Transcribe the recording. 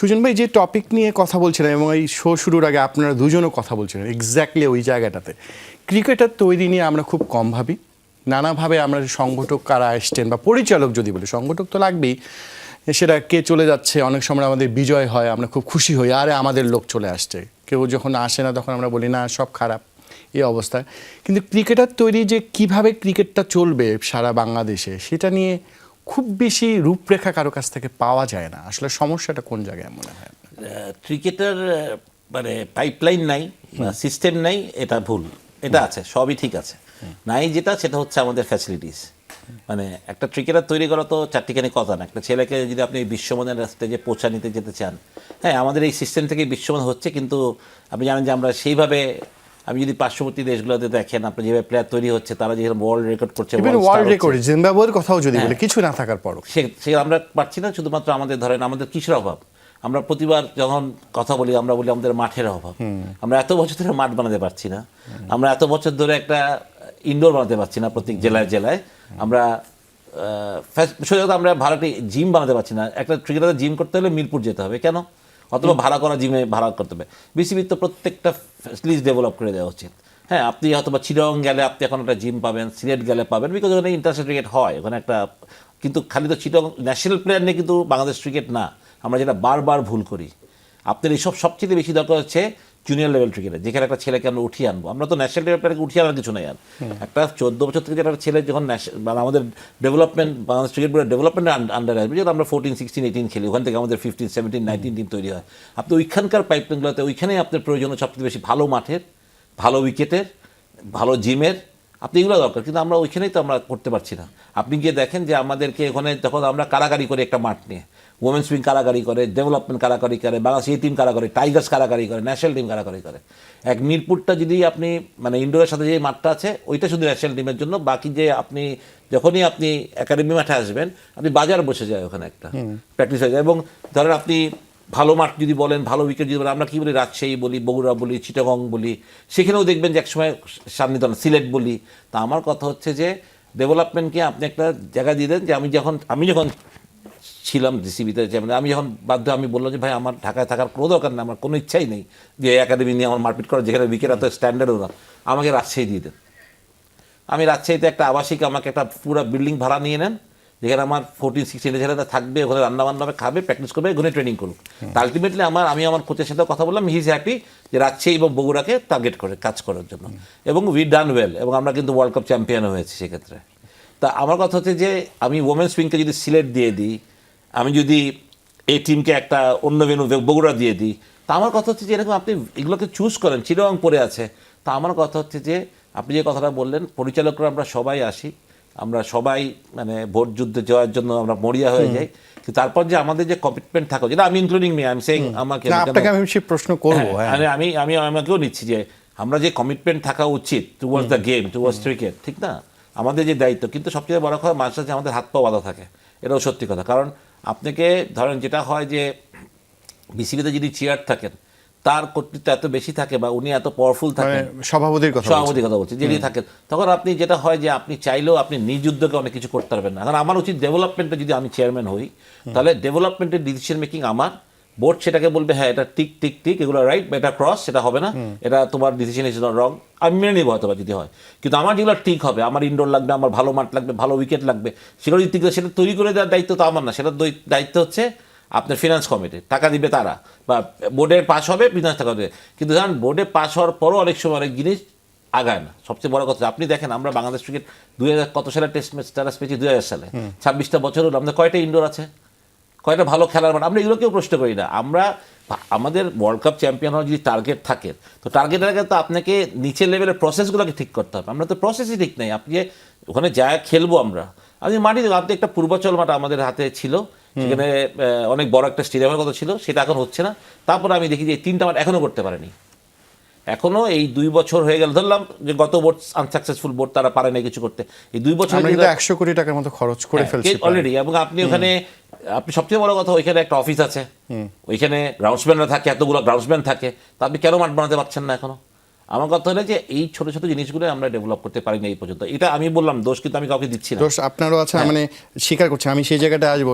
সুজন ভাই যে টপিক নিয়ে কথা বলছিলেন এবং এই শো শুরুর আগে আপনারা দুজনও কথা বলছিলেন এক্স্যাক্টলি ওই জায়গাটাতে, ক্রিকেটার তৈরি নিয়ে আমরা খুব কম ভাবি। নানাভাবে আমরা সংগঠক কারা আসছেন বা পরিচালক যদি বলি, সংগঠক তো লাগবেই, সেটা কে চলে যাচ্ছে, অনেক সময় আমাদের বিজয় হয়, আমরা খুব খুশি হই, আরে আমাদের লোক চলে আসছে। কেউ যখন আসে না তখন আমরা বলি না সব খারাপ, এই অবস্থায়। কিন্তু ক্রিকেটার তৈরি যে কিভাবে ক্রিকেটটা চলবে সারা বাংলাদেশে, সেটা নিয়ে খুব বেশি রূপরেখা কারো কাছ থেকে পাওয়া যায় না। আসলে সমস্যাটা কোন জায়গায় মনে হয়? ক্রিকেটার মানে পাইপলাইন নাই, সিস্টেম নাই, এটা ভুল। এটা আছে, সবই ঠিক আছে। নাই যেটা, সেটা হচ্ছে আমাদের ফ্যাসিলিটিস। মানে একটা ক্রিকেটার তৈরি করা তো চারটিখানি কথা না। একটা ছেলেকে যদি আপনি বিশ্বমানের স্টেজে পৌঁছা নিতে যেতে চান, হ্যাঁ, আমাদের এই সিস্টেম থেকে বিশ্বমান হচ্ছে, কিন্তু আপনি জানেন যে আমরা সেইভাবে, আমি যদি পার্শ্ববর্তী দেশগুলোতে দেখেন, আপনার যেভাবে প্লেয়ার তৈরি হচ্ছে, তারা যেভাবে ওয়ার্ল্ড রেকর্ড করছে, ওয়ার্ল্ড রেকর্ড, জিম্বাবুয়ের কথাও যদি বলি, কিছু না থাকার পরও সে আমরা পারছি না। শুধুমাত্র আমাদের ধরেন আমাদের কিসের অভাব? আমরা প্রতিবার যখন কথা বলি, আমরা বলি আমাদের মাঠের অভাব। আমরা এত বছর ধরে মাঠ বানাতে পারছি না, আমরা এত বছর ধরে একটা ইনডোর বানাতে পারছি না প্রত্যেক জেলায় জেলায়। আমরা সোজা আমরা ভাড়াটি জিম বানাতে পারছি না। একটা ক্রিকেটার জিম করতে হলে মিরপুর যেতে হবে, কেন? অথবা ভাড়া করা জিমে ভাড়া করতে হবে। বিসিবির তো প্রত্যেকটা ফ্যাসিলিটিস ডেভেলপ করে দেওয়া উচিত। হ্যাঁ, আপনি অথবা চিরং গেলে আপনি এখন একটা জিম পাবেন, সিলেট গেলে পাবেন, বিকজ ওখানে ইন্টারন্যাশনাল ক্রিকেট হয় ওখানে একটা। কিন্তু খালি তো চিটং ন্যাশনাল প্লেয়ার নিয়ে কিন্তু বাংলাদেশ ক্রিকেট না। আমরা যেটা বারবার ভুল করি, আপনার এইসব সবচেয়ে বেশি দরকার হচ্ছে জুনিয়র লেভেল ক্রিকেটে, যেখানে একটা ছেলেকে আমরা উঠিয়ে আনবো। আমরা তো ন্যাশনাল লেভেল প্লেয়ারকে উঠিয়ে আনার কিছু নেই। আর একটা 14 বছর থেকে একটা ছেলে যখন মানে আমাদের ডেভেলপমেন্ট, বাংলাদেশ ক্রিকেট বোর্ডের ডেভেলপমেন্ট আন্ডারে আসবে, যেটা আমরা 14, 16, 18 খেলি, ওখান থেকে আমাদের 15, 17, 19 টিম তৈরি হয়। আপনি ওইখানকার পাইপলাইনগুলোতে, ওইখানেই আপনার প্রয়োজন সবচেয়ে বেশি ভালো মাঠের, ভালো উইকেটের, ভালো জিমের, আপনি এগুলো দরকার। কিন্তু আমরা ওইখানেই তো আমরা করতে পারছি না। আপনি গিয়ে দেখেন যে আমাদেরকে ওখানে যখন আমরা কারাগারি করি একটা মাঠ নিয়ে, ওমেন্স উইং কারাগারি করে, ডেভেলপমেন্ট কারাগারি করে, বাংলাদেশ এই টিম কারাগারি, টাইগার্স কারাগারি করে, ন্যাশনাল টিম কারাগারি করে। এক মিরপুরটা যদি আপনি মানে ইনডোরের সাথে যে মাঠটা আছে, ওইটা শুধু ন্যাশনাল টিমের জন্য। বাকি যে আপনি যখনই আপনি একাডেমি মাঠে আসবেন, আপনি বাজার বসে যায় ওখানে একটা প্র্যাকটিস হয়ে যায়। এবং ধরেন আপনি ভালো মাঠ যদি বলেন, ভালো উইকেট যদি বলেন, আমরা কী বলি, রাজশাহী বলি, বগুড়া বলি, চিটাগং বলি, সেখানেও দেখবেন যে একসময় সান্নিধ্য, সিলেট বলি। তা আমার কথা হচ্ছে যে ডেভেলপমেন্টকে আপনি একটা জায়গা দিয়ে দেন। যে আমি যখন ছিলাম ডিসিবিতে, আমি যখন বাধ্য, আমি বললাম যে ভাই আমার ঢাকায় থাকার কোনো দরকার নেই, আমার কোনো ইচ্ছাই নেই যে একাডেমি নিয়ে আমার মারপিট করা, যেখানে উইকেট এত স্ট্যান্ডার্ডও না, আমাকে রাজশাহী দিয়ে দেন। আমি রাজশাহীতে একটা আবাসিক, আমাকে একটা পুরো বিল্ডিং ভাড়া নিয়ে নেন, যেখানে আমার 14, 16 ছেলেরা থাকবে, ওখানে রান্নাবান্না হবে, খাবে, প্র্যাকটিস করবে, ওখানে ট্রেনিং করুক। তা আলটিমেটলি আমি আমার কোচের সাথে কথা বললাম, হি ইজ হ্যাপি যে রাজশাহী এবং বগুড়াকে টার্গেট করে কাজ করার জন্য, এবং উই ডান ওয়েল, এবং আমরা কিন্তু ওয়ার্ল্ড কাপ চ্যাম্পিয়ন হয়েছি সেক্ষেত্রে। তা আমার কথা হচ্ছে যে আমি ওমেন্স উইংকে যদি সিলেট দিয়ে দিই, আমি যদি এই টিমকে একটা অন্য ভেন্যু বগুড়া দিয়ে দিই, তা আমার কথা হচ্ছে যে এরকম আপনি এগুলোকে চুজ করেন, চিরং পড়ে আছে। তা আমার কথা হচ্ছে যে আপনি যে কথাটা বললেন, পরিচালকরা আমরা সবাই আসি, আমরা সবাই মানে ভোট যুদ্ধে যাওয়ার জন্য আমরা মরিয়া হয়ে যাই, কিন্তু তারপর যে আমাদের যে কমিটমেন্ট থাকা, যেটা আমি ইনক্লুডিং মি, আমি সেইং আমাকে প্রশ্ন করবো, আমাকেও নিচ্ছি যে আমরা যে কমিটমেন্ট থাকা উচিত towards the game, towards cricket, ঠিক না, আমাদের যে দায়িত্ব। কিন্তু সবচেয়ে বড় কথা, মাঝে সাথে আমাদের হাত পা বাঁধা থাকে, এটাও সত্যি কথা। কারণ আপনাকে ধরেন যেটা হয় যে বিসিবিতে যদি চেয়ার থাকেন, তার কর্তৃত্ব এত বেশি থাকে বা উনি এত পাওয়ারফুল থাকেন, সভাপতির কথা বলছি, যিনি থাকেন, তখন আপনি যেটা হয় যে আপনি চাইলেও আপনি নিজ উদ্যোগে অনেক কিছু করতে পারবেন না। কারণ আমার উচিত ডেভেলপমেন্টে, যদি আমি চেয়ারম্যান হই, তাহলে ডেভেলপমেন্টের ডিসিশন মেকিং আমার, বোর্ড সেটাকে বলবে হ্যাঁ এটা টিক টিক টিক, এগুলো রাইট, বা এটা ক্রস, সেটা হবে না, এটা তোমার ডিসিশন ইজ নট রং, আমি মেনে নেবো হয়তো বা যদি হয়। কিন্তু আমার যেগুলো ঠিক হবে, আমার ইনডোর লাগবে, আমার ভালো মাঠ লাগবে, ভালো উইকেট লাগবে, সেগুলো যদি ঠিক, সেটা তৈরি করে দেওয়ার দায়িত্ব তো আমার না, সেটার দায়িত্ব হচ্ছে আপনার ফিনান্স কমিটি, টাকা দিবে তারা, বা বোর্ডে পাস হবে, ফিনান্স টাকা দেবে। কিন্তু ধরেন বোর্ডে পাস হওয়ার পরও অনেক সময় অনেক জিনিস আগায় না। সবচেয়ে বড় কথা, আপনি দেখেন আমরা বাংলাদেশ ক্রিকেট 2000 কত সালে টেস্ট ম্যাচ স্ট্যাটাস পেয়েছি, 2000 সালে, 26টা বছর হলো, আমাদের কয়টা ইনডোর আছে, কয়টা ভালো খেলার মাঠ, আমরা এগুলোকেও প্রশ্ন করি না। আমরা আমাদের ওয়ার্ল্ড কাপ চ্যাম্পিয়ন হওয়ার যদি টার্গেট থাকে, তো টার্গেটের আগে তো আপনাকে নিচের লেভেলের প্রসেসগুলোকে ঠিক করতে হবে। আমরা তো প্রসেসই ঠিক নেই। আপনি ওখানে যা খেলবো আমরা, আমি মাটি দেবো, আপনি একটা পূর্বাচল মাঠ আমাদের হাতে ছিল, সেখানে অনেক বড় একটা স্টেডিয়ামের কথা ছিল, সেটা এখন হচ্ছে না। তারপরে আমি দেখি যে এই 3টা মাঠ এখনও করতে পারেনি, এখনও এই 2 বছর হয়ে গেল, ধরলাম যে গত বোর্ড আনসাকসেসফুল বোর্ড, তারা পারে না কিছু করতে, এই 2 বছর 100 কোটি টাকার মতো খরচ করে ফেলছি অলরেডি। এবং আপনি ওখানে, আপনি সবচেয়ে বড় কথা, ওইখানে একটা অফিস আছে, ওইখানে গ্রাউন্ডসম্যানরা থাকে, এতগুলো গ্রাউন্ডসম্যান থাকে, তা আপনি কেন মাঠ বানাতে পারছেন না এখনো? আমার কথা হলো যে এই ছোট ছোট জিনিসগুলো আমরা ডেভেলপ করতে পারি না এই পর্যন্ত। এটা আমি বললাম দোষ, কিন্তু আমি কাউকে দিচ্ছি না, দোষ আপনারও আছে, মানে স্বীকার করছি, আমি সেই জায়গাটা আসবো।